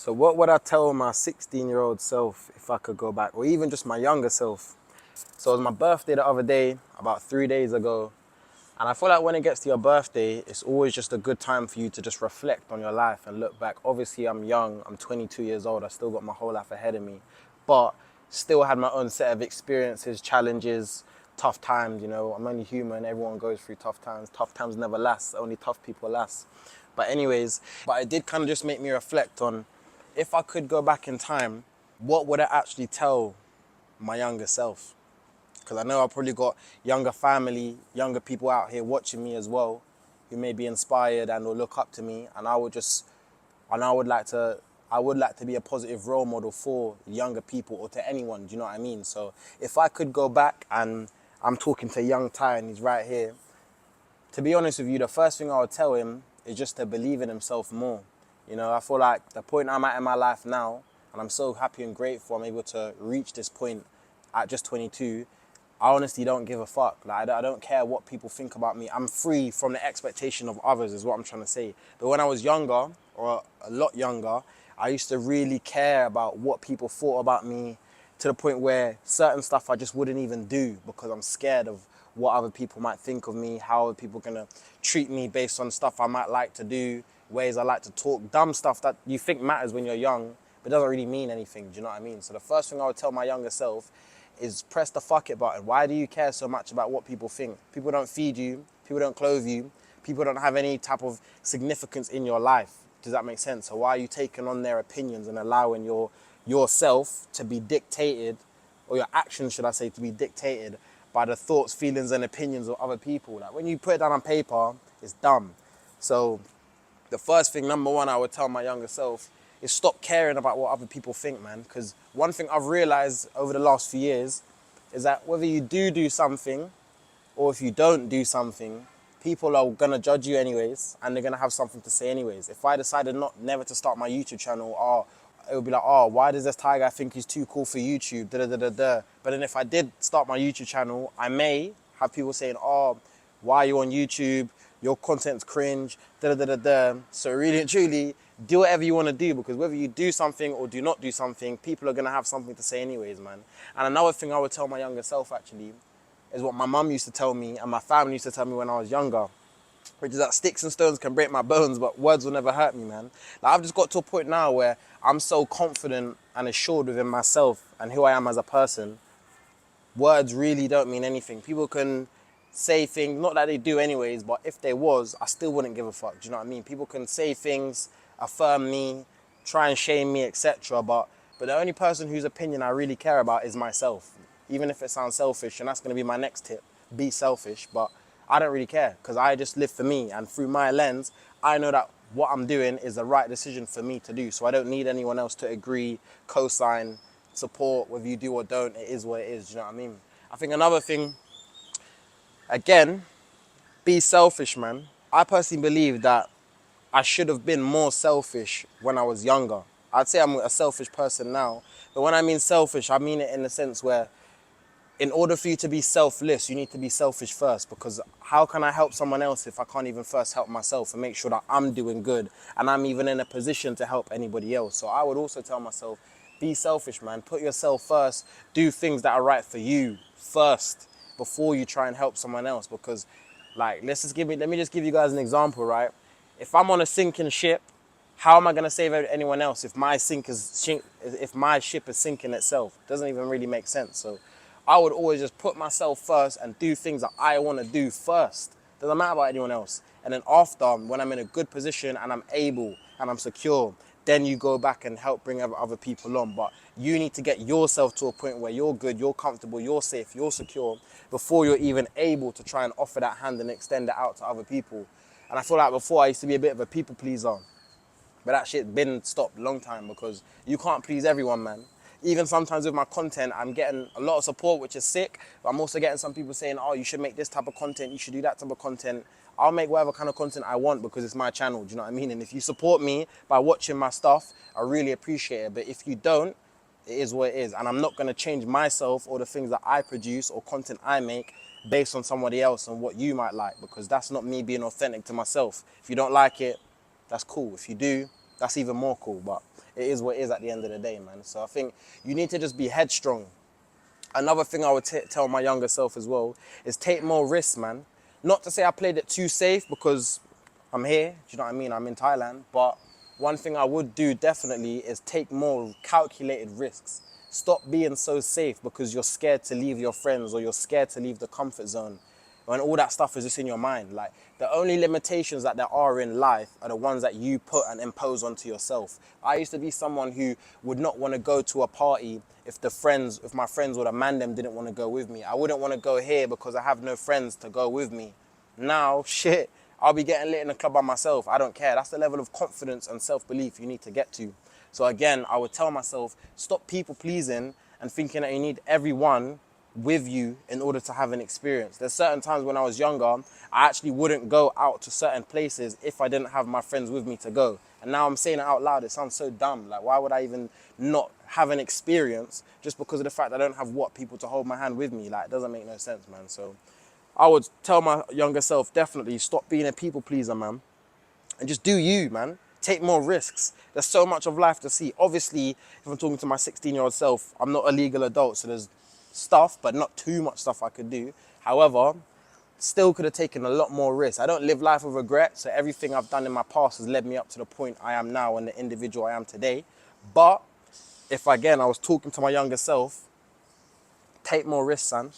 So what would I tell my 16-year-old self if I could go back, or even just my younger self? So it was my birthday the other day, about 3 days ago. And I feel like when it gets to your birthday, it's always just a good time for you to just reflect on your life and look back. Obviously, I'm young, I'm 22 years old, I still got my whole life ahead of me. But still had my own set of experiences, challenges, tough times, I'm only human, everyone goes through tough times. Tough times never last, only tough people last. But it did kind of just make me reflect on if I could go back in time, what would I actually tell my younger self? Because I know I've probably got younger family, younger people out here watching me as well, who may be inspired and will look up to me, and I would like to be a positive role model for younger people or to anyone. Do you know what I mean? So if I could go back, and I'm talking to young Ty and he's right here, to be honest with you, the first thing I would tell him is just to believe in himself more. I feel like the point I'm at in my life now, and I'm so happy and grateful I'm able to reach this point at just 22. I honestly don't give a fuck. Like, I don't care what people think about me. I'm free from the expectation of others, is what I'm trying to say. But when I was younger, or a lot younger, I used to really care about what people thought about me, to the point where certain stuff I just wouldn't even do because I'm scared of what other people might think of me, how are people gonna treat me based on stuff I might like to do, ways I like to talk, dumb stuff that you think matters when you're young, but doesn't really mean anything. Do you know what I mean? So the first thing I would tell my younger self is press the fuck it button. Why do you care so much about what people think? People don't feed you, people don't clothe you, people don't have any type of significance in your life. Does that make sense? So why are you taking on their opinions and allowing yourself to be dictated, or your actions, should I say, to be dictated by the thoughts, feelings, and opinions of other people? Like, when you put it down on paper, it's dumb. So the first thing, number one, I would tell my younger self is stop caring about what other people think, man. Because one thing I've realized over the last few years is that whether you do something or if you don't do something, people are gonna judge you anyways, and they're gonna have something to say anyways. If I decided never to start my YouTube channel, it would be like, why does this Thai guy think he's too cool for YouTube? Da da da da da. But then if I did start my YouTube channel, I may have people saying, why are you on YouTube? Your content's cringe. Da da da da da. So really and truly, do whatever you want to do, because whether you do something or do not do something, people are gonna have something to say anyways, man. And another thing I would tell my younger self actually is what my mum used to tell me and my family used to tell me when I was younger, which is that sticks and stones can break my bones, but words will never hurt me, man. Like, I've just got to a point now where I'm so confident and assured within myself and who I am as a person. Words really don't mean anything. People can say things, not that they do anyways, but if they was, I still wouldn't give a fuck. Do you know what I mean? People can say things, affirm me, try and shame me, etc. But the only person whose opinion I really care about is myself. Even if it sounds selfish, and that's going to be my next tip, be selfish. But I don't really care, because I just live for me, and through my lens, I know that what I'm doing is the right decision for me to do. So I don't need anyone else to agree, co-sign, support. Whether you do or don't, it is what it is. Do you know what I mean? I think another thing, again, be selfish, man. I personally believe that I should have been more selfish when I was younger. I'd say I'm a selfish person now, but when I mean selfish, I mean it in the sense where, in order for you to be selfless, you need to be selfish first, because how can I help someone else if I can't even first help myself and make sure that I'm doing good and I'm even in a position to help anybody else? So I would also tell myself, be selfish, man. Put yourself first. Do things that are right for you first before you try and help someone else. Because, like, let me just give you guys an example, right? If I'm on a sinking ship, how am I going to save anyone else if if my ship is sinking itself? It doesn't even really make sense. So I would always just put myself first and do things that I want to do first. Doesn't matter about anyone else. And then after, when I'm in a good position and I'm able and I'm secure, then you go back and help bring other people on. But you need to get yourself to a point where you're good, you're comfortable, you're safe, you're secure, before you're even able to try and offer that hand and extend it out to other people. And I feel like before I used to be a bit of a people pleaser. But that shit been stopped a long time, because you can't please everyone, man. Even sometimes with my content, I'm getting a lot of support, which is sick. But I'm also getting some people saying, you should make this type of content, you should do that type of content. I'll make whatever kind of content I want, because it's my channel, do you know what I mean? And if you support me by watching my stuff, I really appreciate it. But if you don't, it is what it is. And I'm not gonna change myself or the things that I produce or content I make based on somebody else and what you might like, because that's not me being authentic to myself. If you don't like it, that's cool. If you do, that's even more cool. But it is what it is at the end of the day, man. So I think you need to just be headstrong. Another thing I would tell my younger self as well is take more risks, man. Not to say I played it too safe because I'm here, do you know what I mean? I'm in Thailand. But one thing I would do definitely is take more calculated risks. Stop being so safe because you're scared to leave your friends or you're scared to leave the comfort zone when all that stuff is just in your mind. Like, the only limitations that there are in life are the ones that you put and impose onto yourself. I used to be someone who would not want to go to a party if my friends or the man them didn't want to go with me. I wouldn't want to go here because I have no friends to go with me. Now, shit, I'll be getting lit in the club by myself. I don't care. That's the level of confidence and self-belief you need to get to. So again, I would tell myself, stop people pleasing and thinking that you need everyone with you in order to have an experience. There's certain times when I was younger, I actually wouldn't go out to certain places if I didn't have my friends with me to go. And now I'm saying it out loud, it sounds so dumb. Like, why would I even not have an experience just because of the fact I don't have people to hold my hand with me? Like, it doesn't make no sense, man. So I would tell my younger self, definitely stop being a people pleaser, man. And just do you, man. Take more risks. There's so much of life to see. Obviously, if I'm talking to my 16-year-old self, I'm not a legal adult, so there's stuff, but not too much stuff I could do. However, still could have taken a lot more risks. I don't live life with regret, so everything I've done in my past has led me up to the point I am now and the individual I am today. But if, again, I was talking to my younger self, take more risks, son.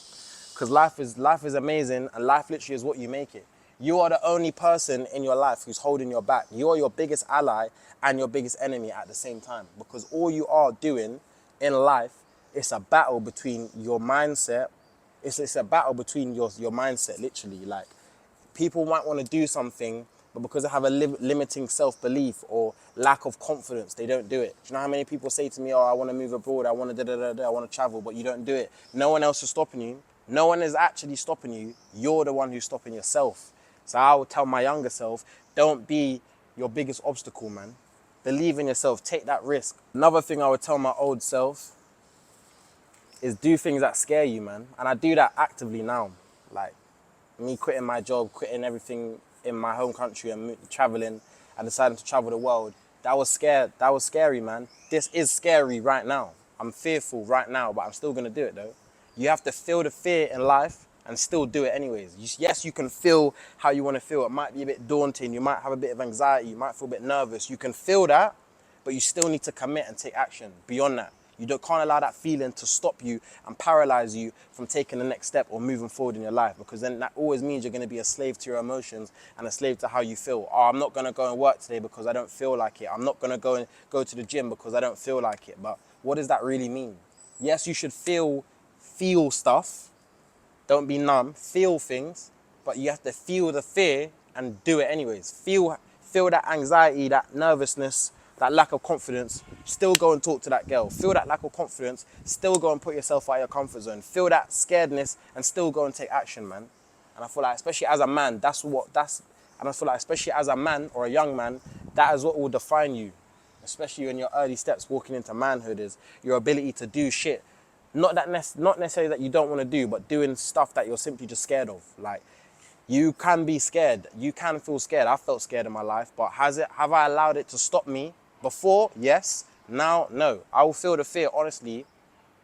Because life is amazing, and life literally is what you make it. You are the only person in your life who's holding your back. You are your biggest ally and your biggest enemy at the same time. Because all you are doing in life is a battle between your mindset. It's a battle between your mindset, literally. Like, people might want to do something, but because they have a limiting self-belief or lack of confidence, they don't do it. Do you know how many people say to me, oh, I want to move abroad, I want to I want to travel, but you don't do it. No one else is stopping you. No one is actually stopping you. You're the one who's stopping yourself. So I would tell my younger self, don't be your biggest obstacle, man. Believe in yourself, take that risk. Another thing I would tell my old self is do things that scare you, man. And I do that actively now. Like, me quitting my job, quitting everything in my home country and traveling and deciding to travel the world. That was scary, man. This is scary right now. I'm fearful right now, but I'm still gonna do it though. You have to feel the fear in life and still do it anyways. Yes, you can feel how you want to feel. It might be a bit daunting. You might have a bit of anxiety. You might feel a bit nervous. You can feel that, but you still need to commit and take action beyond that. Can't allow that feeling to stop you and paralyze you from taking the next step or moving forward in your life, because then that always means you're going to be a slave to your emotions and a slave to how you feel. Oh, I'm not going to go and work today because I don't feel like it. I'm not going to go to the gym because I don't feel like it. But what does that really mean? Yes, you should feel stuff. Don't be numb. Feel things, but you have to feel the fear and do it anyways. Feel that anxiety, that nervousness, that lack of confidence, still go and talk to that girl. Feel that lack of confidence, still go and put yourself out of your comfort zone. Feel that scaredness and still go and take action, man. And I feel like, especially as a man, and I feel like, especially as a man or a young man, that is what will define you, especially in your early steps walking into manhood, is your ability to do shit. Not necessarily that you don't want to do, but doing stuff that you're simply just scared of. Like, you can be scared. You can feel scared. I felt scared in my life, but have I allowed it to stop me? Before, yes. Now, no. I will feel the fear, honestly,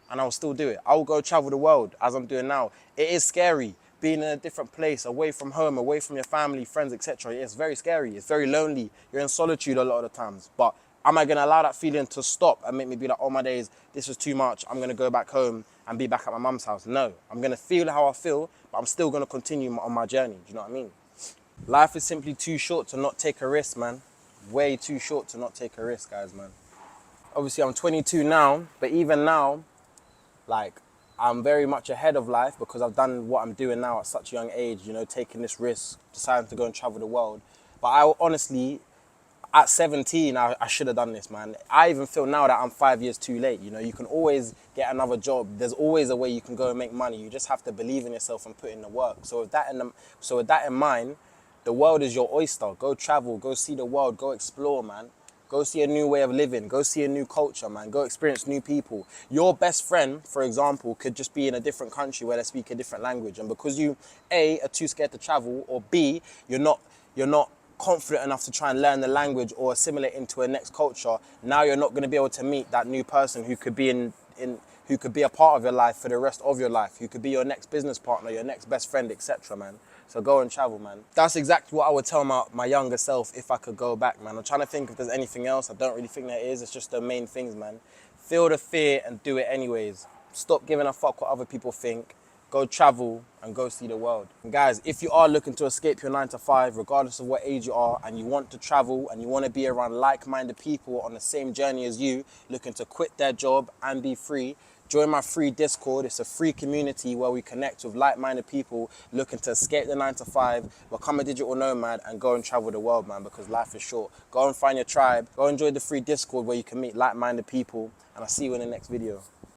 and I will still do it. I will go travel the world as I'm doing now. It is scary being in a different place, away from home, away from your family, friends, etc. It's very scary. It's very lonely. You're in solitude a lot of the times. But am I going to allow that feeling to stop and make me be like, oh my days, this was too much. I'm going to go back home and be back at my mum's house? No. I'm going to feel how I feel, but I'm still going to continue on my journey. Do you know what I mean? Life is simply too short to not take a risk, man. Way too short to not take a risk, guys, man. Obviously, I'm 22 now, but even now, like, I'm very much ahead of life because I've done what I'm doing now at such a young age, taking this risk, deciding to go and travel the world. But I honestly, at 17, I should have done this, man. I even feel now that I'm 5 years too late. You can always get another job. There's always a way you can go and make money. You just have to believe in yourself and put in the work. So with that in mind, the world is your oyster. Go travel, go see the world, go explore, man. Go see a new way of living. Go see a new culture, man. Go experience new people. Your best friend, for example, could just be in a different country where they speak a different language. And because you, A, are too scared to travel, or B, you're not confident enough to try and learn the language or assimilate into a next culture, now you're not going to be able to meet that new person who could be who could be a part of your life for the rest of your life, who could be your next business partner, your next best friend, etc., man. So go and travel, man. That's exactly what I would tell my younger self if I could go back, man. I'm trying to think if there's anything else. I don't really think there is. It's just the main things, man. Feel the fear and do it anyways. Stop giving a fuck what other people think. Go travel and go see the world. And guys, if you are looking to escape your 9 to 5, regardless of what age you are, and you want to travel and you want to be around like-minded people on the same journey as you, looking to quit their job and be free, join my free Discord. It's a free community where we connect with like-minded people looking to escape the 9 to 5, become a digital nomad and go and travel the world, man, because life is short. Go and find your tribe. Go enjoy the free Discord where you can meet like-minded people, and I'll see you in the next video.